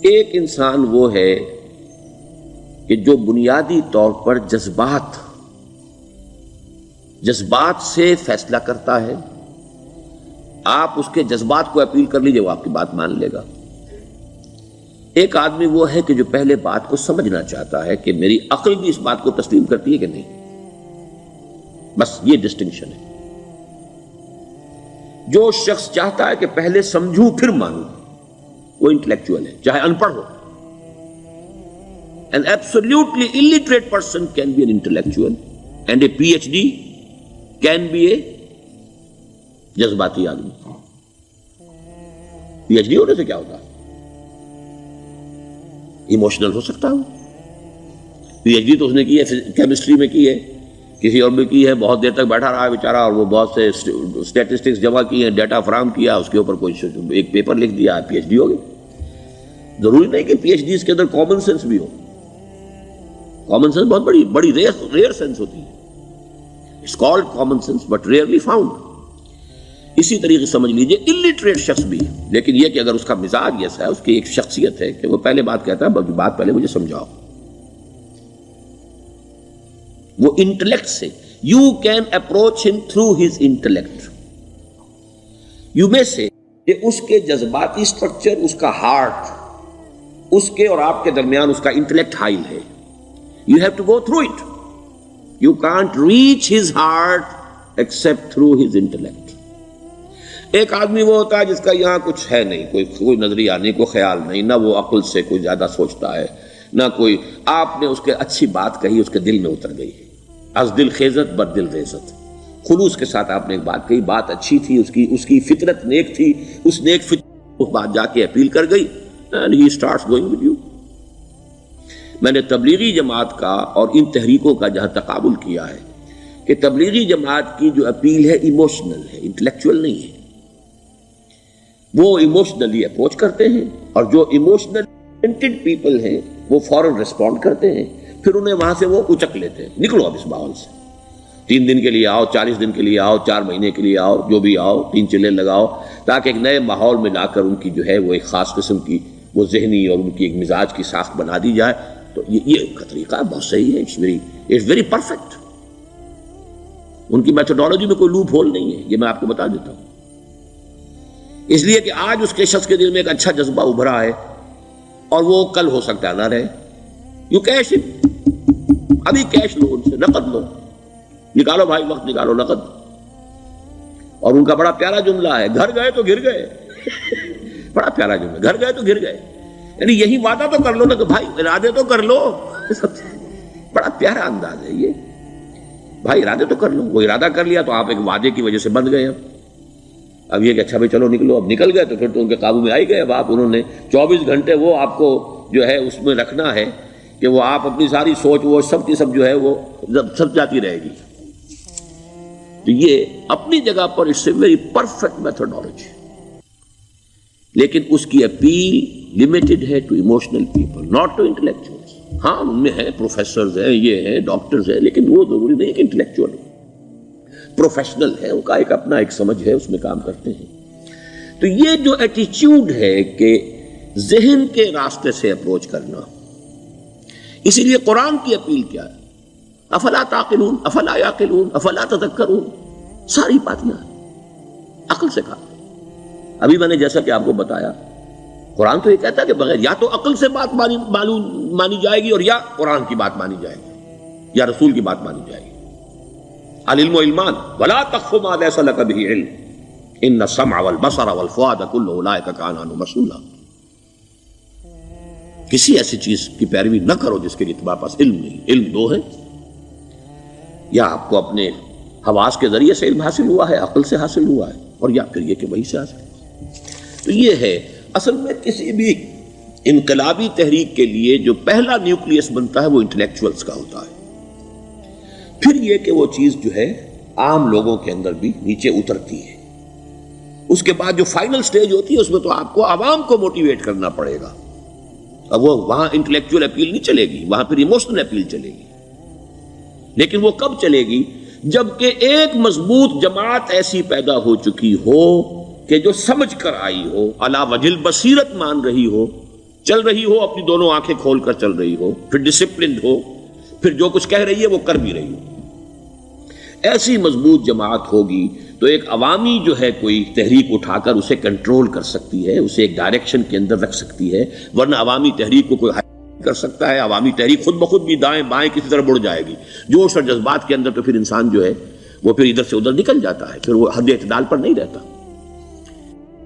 ایک انسان وہ ہے کہ جو بنیادی طور پر جذبات سے فیصلہ کرتا ہے. آپ اس کے جذبات کو اپیل کر لیجئے، وہ آپ کی بات مان لے گا. ایک آدمی وہ ہے کہ جو پہلے بات کو سمجھنا چاہتا ہے کہ میری عقل بھی اس بات کو تسلیم کرتی ہے کہ نہیں. بس یہ ڈسٹنکشن ہے. جو شخص چاہتا ہے کہ پہلے سمجھوں پھر مانوں، وہ انٹلیکچوئل ہے، چاہے ان پڑھ ہو. An absolutely illiterate person can be an intellectual and a PhD can be a جذباتی آدمی. پی ایچ ڈی ہونے سے کیا ہوتا ہے؟ ایموشنل ہو سکتا ہوں. پی ایچ ڈی تو اس نے کی ہے کیمسٹری میں کی ہے، کسی اور میں کی ہے، بہت دیر تک بیٹھا رہا ہے بیچارہ، اور وہ بہت سے اسٹیٹسٹکس جمع کی ہیں، ڈیٹا فراہم کیا، اس کے اوپر کوئی ایک پیپر لکھ دیا، پی ایچ ڈی ہو گئی. ضروری نہیں کہ پی ایچ ڈیز کے اندر کامن سینس بھی ہو. کامن سینس بہت بڑی ریئر سینس ہوتی ہے. It's called common sense but rarely found. اسی طریقے سمجھ لیجئے الٹریٹ شخص بھی، لیکن یہ کہ اگر اس کا مزاج ایسا ہے، اس کی ایک شخصیت ہے کہ وہ پہلے بات کہتا ہے، بلکہ بات پہلے مجھے سمجھاؤ. وہ انٹلیکٹ سے یو کین اپروچ ہم تھرو ہز انٹلیکٹ. یو میں سے کہ اس کے جذباتی سٹرکچر، اس کا ہارٹ، اس کے اور آپ کے درمیان اس کا انٹلیکٹ حائل ہے. You have to go through it. You can't reach his heart except through his intellect. ایک آدمی وہ ہوتا ہے جس کا یہاں کچھ ہے نہیں، کوئی نظریہ نہیں، کوئی خیال نہیں، نہ وہ عقل سے کوئی زیادہ سوچتا ہے، نہ کوئی. آپ نے اس کے اچھی بات کہی، اس کے دل میں اتر گئی. از دل خیزت بر دل ریزت. خلوص کے ساتھ آپ نے ایک بات کہی، بات اچھی تھی، اس کی فطرت نیک تھی، اس نیک فطرت اس بات جا کے اپیل کر گئی. and he starts going with you. میں نے تبلیغی جماعت کا اور ان تحریکوں کا جہاں تقابل کیا ہے کہ تبلیغی جماعت کی جو اپیل ہے ایموشنل ہے، انٹلیکچوئل نہیں ہے. وہ ایموشنلی اپروچ کرتے ہیں، اور جو ایموشنل پیپل ہیں وہ فوراً ریسپونڈ کرتے ہیں، پھر انہیں وہاں سے وہ اچک لیتے ہیں. نکلو اب اس ماحول سے. 3 دن کے لیے آؤ، 40 دن کے لیے آؤ، 4 مہینے کے لیے آؤ، جو بھی آؤ، 3 چلے لگاؤ، تاکہ ایک نئے ماحول میں لا کر ان کی جو ہے وہ ایک خاص قسم کی وہ ذہنی اور ان کی ایک مزاج کی ساخت بنا دی جائے. تو یہ کا طریقہ بہت صحیح ہے. It's very perfect. ان کی میتھڈالوجی میں کوئی لوپ ہول نہیں ہے، یہ میں آپ کو بتا دیتا ہوں. اس لیے کہ آج اس کے شخص کے دل میں ایک اچھا جذبہ ابھرا ہے، اور وہ کل ہو سکتا ہے نہ رہے. You cash it. ابھی کیش لو، ان سے نقد لو، نکالو بھائی، وقت نکالو، نقد. اور ان کا بڑا پیارا جملہ ہے، گھر گئے تو گر گئے. بڑا پیارا جملہ، گھر گئے تو گر گئے. یعنی یہی وعدہ تو کر لو نا کہ بھائی ارادے تو کر لو. بڑا پیارا انداز ہے یہ. بھائی ارادے تو کر لو. وہ ارادہ کر لیا تو آپ ایک وعدے کی وجہ سے بند گئے. اب یہ کہ اچھا بھائی چلو نکلو. اب نکل گئے تو پھر تو ان کے قابو میں آئی گئے. اب آپ انہوں نے 24 گھنٹے وہ آپ کو جو ہے اس میں رکھنا ہے کہ وہ آپ اپنی ساری سوچ وہ سب کی سب جو ہے وہ سب جاتی رہے گی. تو یہ اپنی جگہ پر it's a very perfect methodology, لیکن اس کی اپیل لمیٹڈ ہے to emotional people, not to intellectuals. ہاں ان میں ہیں پروفیسرز ہیں، یہ ہیں ڈاکٹرز ہیں، لیکن وہ ضروری نہیں کہ انٹلیکچوئل ہو. پروفیشنل ہے، ان کا ایک اپنا ایک سمجھ ہے، اس میں کام کرتے ہیں. تو یہ جو ایٹیچیوڈ ہے کہ ذہن کے راستے سے اپروچ کرنا، اسی لیے قرآن کی اپیل کیا ہے؟ افلا تعقلون، افلا یعقلون، افلا تذکرون. ساری باتیں عقل سے کہا. ابھی میں نے جیسا کہ آپ کو بتایا، قرآن تو یہ کہتا ہے کہ بغیر یا تو عقل سے بات مانی جائے گی، اور یا قرآن کی بات مانی جائے گی، یا رسول کی بات مانی جائے گی. العلم علمان ولا تخف ما ليس لك به علم ان السمع والبصر والفؤاد كل اولئك كان عنه مسؤولا. کسی ایسی چیز کی پیروی نہ کرو جس کے لیے تمہارے پاس علم نہیں. علم 2 ہے، یا آپ کو اپنے حواس کے ذریعے سے علم حاصل ہوا ہے، عقل سے حاصل ہوا ہے، اور یا پھر یہ کہ وہی سے حاصل. تو یہ ہے اصل میں کسی بھی انقلابی تحریک کے لیے جو پہلا نیوکلیس بنتا ہے وہ انٹلیکچوئلز کا ہوتا ہے. پھر یہ کہ وہ چیز جو ہے عام لوگوں کے اندر بھی نیچے اترتی ہے. اس کے بعد جو فائنل سٹیج ہوتی ہے اس میں تو آپ کو عوام کو موٹیویٹ کرنا پڑے گا. اب وہ وہاں انٹلیکچوئل اپیل نہیں چلے گی، وہاں پھر ایموشنل اپیل چلے گی. لیکن وہ کب چلے گی؟ جبکہ ایک مضبوط جماعت ایسی پیدا ہو چکی ہو کہ جو سمجھ کر آئی ہو، علی وجہ البصیرت مان رہی ہو چل رہی ہو اپنی دونوں آنکھیں کھول کر چل رہی ہو، پھر ڈسپلنڈ ہو، پھر جو کچھ کہہ رہی ہے وہ کر بھی رہی ہو، ایسی مضبوط جماعت ہوگی تو ایک عوامی جو ہے کوئی تحریک اٹھا کر اسے کنٹرول کر سکتی ہے، اسے ایک ڈائریکشن کے اندر رکھ سکتی ہے، ورنہ عوامی تحریک کو کوئی کر سکتا ہے؟ عوامی تحریک خود بخود بھی دائیں بائیں کسی طرح بڑھ جائے گی، جوش اور جذبات کے اندر، تو پھر انسان جو ہے وہ پھر ادھر سے ادھر نکل جاتا ہے، پھر وہ حد اعتدال پر نہیں رہتا۔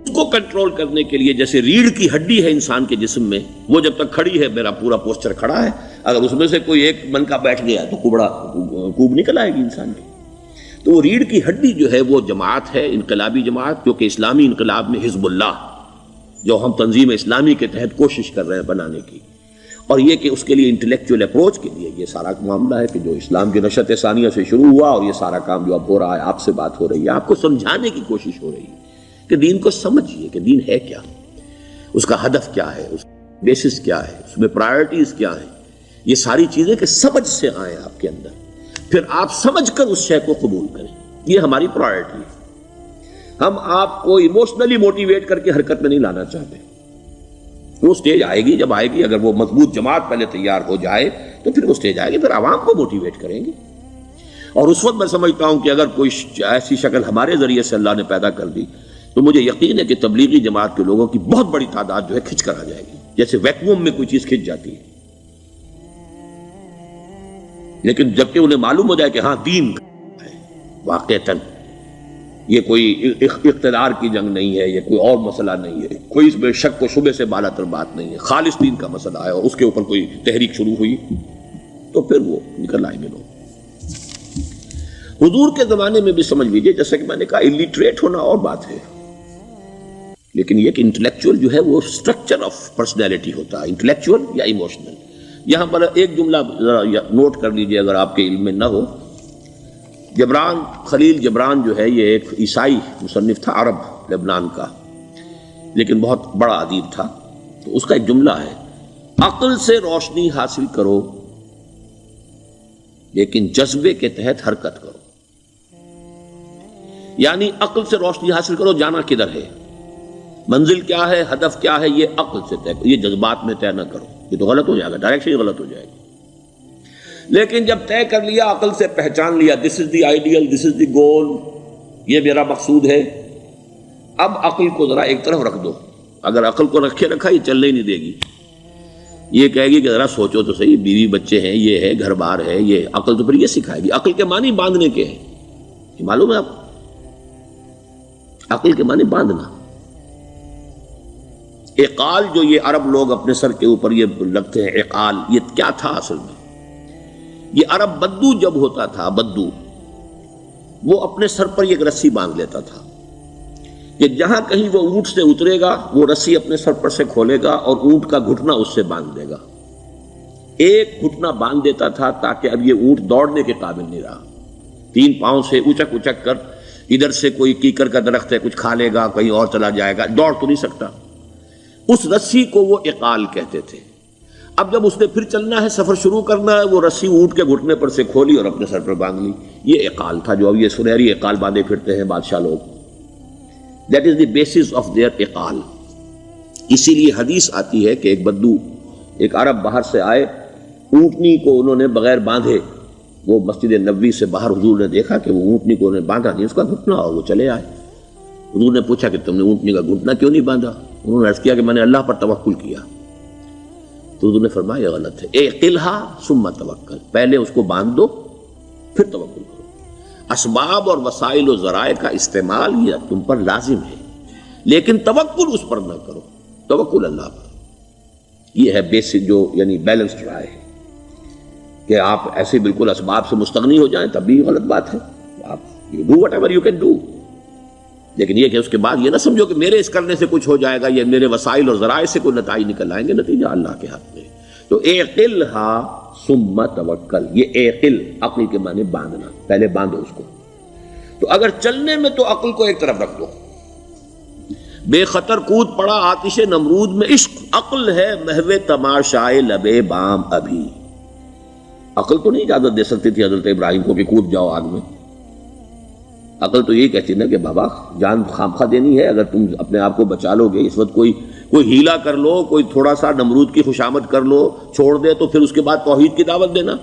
اس کو کنٹرول کرنے کے لیے جیسے ریڑھ کی ہڈی ہے انسان کے جسم میں، وہ جب تک کھڑی ہے میرا پورا پوسچر کھڑا ہے، اگر اس میں سے کوئی ایک من کا بیٹھ گیا تو کوب نکل آئے گی انسان کی۔ تو وہ ریڑھ کی ہڈی جو ہے وہ جماعت ہے، انقلابی جماعت، جو کہ اسلامی انقلاب میں حزب اللہ جو ہم تنظیم اسلامی کے تحت کوشش کر رہے ہیں بنانے کی، اور یہ کہ اس کے لیے انٹلیکچوئل اپروچ کے لیے یہ سارا معاملہ ہے کہ جو اسلام کی نشأت ثانیہ سے شروع ہوا، اور یہ سارا کام جو اب ہو رہا ہے، آپ سے بات ہو رہی ہے، آپ کو سمجھانے کی کوشش ہو رہی ہے کہ دین کو سمجھیے کہ دین ہے کیا، اس کا ہدف کیا ہے، اس کا بیسس کیا ہے، اس میں پرائرٹیز کیا ہیں، یہ ساری چیزیں کہ سمجھ سے آئیں آپ کے اندر، پھر آپ سمجھ کر اس شے کو قبول کریں، یہ ہماری پرائرٹی ہے۔ ہم آپ کو ایموشنلی موٹیویٹ کر کے حرکت میں نہیں لانا چاہتے، وہ سٹیج آئے گی، جب آئے گی، اگر وہ مضبوط جماعت پہلے تیار ہو جائے تو پھر وہ سٹیج آئے گی، پھر عوام کو موٹیویٹ کریں گے۔ اور اس وقت میں سمجھتا ہوں کہ اگر کوئی ایسی شکل ہمارے ذریعے سے اللہ نے پیدا کر دی تو مجھے یقین ہے کہ تبلیغی جماعت کے لوگوں کی بہت بڑی تعداد جو ہے کھنچ کر آ جائے گی، جیسے ویکیوم میں کوئی چیز کھنچ جاتی ہے۔ لیکن جبکہ انہیں معلوم ہو جائے کہ ہاں دین ہے واقعتاً، یہ کوئی اقتدار کی جنگ نہیں ہے، یہ کوئی اور مسئلہ نہیں ہے، کوئی اس میں شک و شبے سے بالا تر بات نہیں ہے، خالص دین کا مسئلہ ہے، اور اس کے اوپر کوئی تحریک شروع ہوئی تو پھر وہ نکل آئیں گے لوگ۔ حضور کے زمانے میں بھی سمجھ لیجئے، جیسا کہ میں نے کہا الٹریٹ ہونا اور بات ہے، لیکن یہ کہ انٹلیکچوئل جو ہے وہ اسٹرکچر آف پرسنالٹی ہوتا ہے، انٹلیکچوئل یا ایموشنل۔ یہاں پر ایک جملہ نوٹ کر لیجئے اگر آپ کے علم میں نہ ہو، جبران، خلیل جبران جو ہے یہ ایک عیسائی مصنف تھا عرب لبنان کا، لیکن بہت بڑا ادیب تھا، تو اس کا ایک جملہ ہے، عقل سے روشنی حاصل کرو لیکن جذبے کے تحت حرکت کرو۔ یعنی عقل سے روشنی حاصل کرو، جانا کدھر ہے، منزل کیا ہے، ہدف کیا ہے، یہ عقل سے طے کرو، یہ جذبات میں طے نہ کرو، یہ تو غلط ہو جائے گا، ڈائریکشن ہی غلط ہو جائے گی۔ لیکن جب طے کر لیا، عقل سے پہچان لیا، دس از دی آئیڈیل، دس از دی گول، یہ میرا مقصود ہے، اب عقل کو ذرا ایک طرف رکھ دو۔ اگر عقل کو رکھے رکھا یہ چلنے ہی نہیں دے گی، یہ کہے گی کہ ذرا سوچو تو صحیح، بیوی بچے ہیں، یہ ہے، گھر بار ہے، یہ عقل تو پھر یہ سکھائے گی۔ عقل کے معنی باندھنے کے ہیں، یہ معلوم ہے آپ کو؟ عقل کے معنی باندھنا۔ اقال جو یہ عرب لوگ اپنے سر کے اوپر یہ لگتے ہیں، اقال، یہ کیا تھا اصل میں؟ یہ عرب بدو جب ہوتا تھا، بدو وہ اپنے سر پر ایک رسی باندھ لیتا تھا کہ جہاں کہیں وہ اونٹ سے اترے گا وہ رسی اپنے سر پر سے کھولے گا اور اونٹ کا گھٹنا اس سے باندھ دے گا۔ ایک گھٹنا باندھ دیتا تھا تاکہ اب یہ اونٹ دوڑنے کے قابل نہیں رہا، 3 پاؤں سے اچک اچک کر، ادھر سے کوئی کیکر کا درخت ہے کچھ کھا لے گا، کہیں اور چلا جائے گا، دوڑ تو نہیں سکتا۔ اس رسی کو وہ اقال کہتے تھے۔ اب جب اس نے پھر چلنا ہے، سفر شروع کرنا ہے، وہ رسی اونٹ کے گھٹنے پر سے کھولی اور اپنے سر پر باندھ لی، یہ اقال تھا، جو اب یہ سنہری اقال باندھے پھرتے ہیں بادشاہ لوگ۔ That is the basis of their اقال۔ اسی لیے حدیث آتی ہے کہ ایک بدو، ایک عرب باہر سے آئے، اونٹنی کو انہوں نے بغیر باندھے، وہ مسجد نبوی سے باہر حضور نے دیکھا کہ وہ اونٹنی کو انہوں نے باندھا نہیں، اس کا گھٹنا، اور وہ چلے آئے۔ حضور نے پوچھا کہ تم نے اونٹنی کا گھٹنا کیوں نہیں باندھا؟ انہوں نے عرض کیا کہ میں نے اللہ پر توکل کیا۔ تو حضور نے فرمایا یہ غلط ہے، اعقلھا ثم توکل، پہلے اس کو باندھ دو پھر توکل کرو۔ اسباب اور وسائل و ذرائع کا استعمال یہ تم پر لازم ہے، لیکن توکل اس پر نہ کرو، توکل اللہ پر۔ یہ ہے بیسک جو یعنی بیلنسڈ رائے ہے کہ آپ ایسے بالکل اسباب سے مستغنی ہو جائیں تب بھی غلط بات ہے، آپ you do what ever you can do, لیکن یہ کہ اس کے بعد یہ نہ سمجھو کہ میرے اس کرنے سے کچھ ہو جائے گا، یہ میرے وسائل اور ذرائع سے کوئی نتائج نکل آئیں گے، نتیجہ اللہ کے ہاتھ میں۔ تو اعقلھا ثم توکل، یہ اعقل، عقل کے معنی باندھنا، پہلے باندھو اس کو۔ تو اگر چلنے میں تو عقل کو ایک طرف رکھ دو، بے خطر کود پڑا آتش نمرود میں عشق، عقل ہے محو تماشائے لبے بام ابھی۔ عقل تو نہیں اجازت دے سکتی تھی حضرت ابراہیم کو کہ کود جاؤ آگ میں، عقل تو یہی کہتی نا کہ بابا جان خامخواہ دینی ہے، اگر تم اپنے آپ کو بچا لو گے، اس وقت کوئی کوئی ہیلا کر لو، کوئی تھوڑا سا نمرود کی خوشامد کر لو، چھوڑ دے تو پھر اس کے بعد توحید کی دعوت دینا.